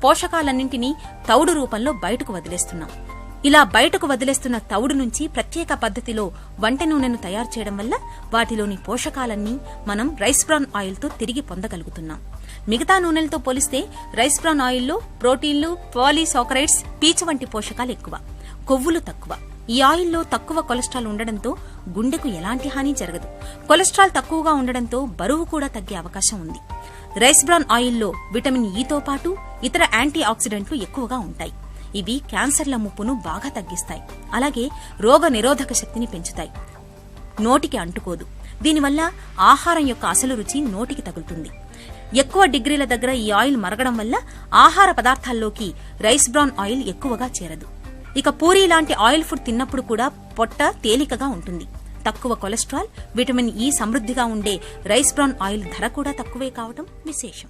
పోషకాలన్నింటినీ తౌడు రూపంలో బయటకు వదిలేస్తున్నాం. ఇలా బయటకు వదిలేస్తున్న తౌడు నుంచి ప్రత్యేక పద్ధతిలో వంట నూనెను తయారు చేయడం వల్ల వాటిలోని పోషకాలన్నీ మనం రైస్ బ్రాన్ ఆయిల్తో తిరిగి పొందగలుగుతున్నాం. మిగతా నూనెలతో పోలిస్తే రైస్ బ్రాన్ ఆయిల్లో ప్రోటీన్లు, పాలీసాకరైడ్స్, పీచు వంటి పోషకాలు ఎక్కువ, కొవ్వులు తక్కువ. ఈ ఆయిల్లో తక్కువ కొలెస్ట్రాల్ ఉండడంతో గుండెకు ఎలాంటి హాని జరగదు. కొలెస్ట్రాల్ తక్కువగా ఉండడంతో బరువు కూడా తగ్గే అవకాశం ఉంది. రైస్ బ్రాన్ ఆయిల్లో విటమిన్ ఈతో పాటు ఇతర యాంటీ ఆక్సిడెంట్లు ఎక్కువగా ఉంటాయి. ఇవి క్యాన్సర్ల ముప్పును బాగా తగ్గిస్తాయి. అలాగే రోగ నిరోధక శక్తిని పెంచుతాయి. నోటికి అంటుకోదు. దీనివల్ల ఆహారం యొక్క అసలు రుచి నోటికి తగులుతుంది. ఎక్కువ డిగ్రీల దగ్గర ఈ ఆయిల్ మరగడం వల్ల ఆహార పదార్థాల్లోకి రైస్ బ్రాన్ ఆయిల్ ఎక్కువగా చేరదు. ఇక పూరీ లాంటి ఆయిల్ ఫుడ్ తిన్నప్పుడు కూడా పొట్ట తేలికగా ఉంటుంది. తక్కువ కొలెస్ట్రాల్, విటమిన్ ఈ సమృద్ధిగా ఉండే రైస్ బ్రాన్ ఆయిల్ ధర కూడా తక్కువే కావడం విశేషం.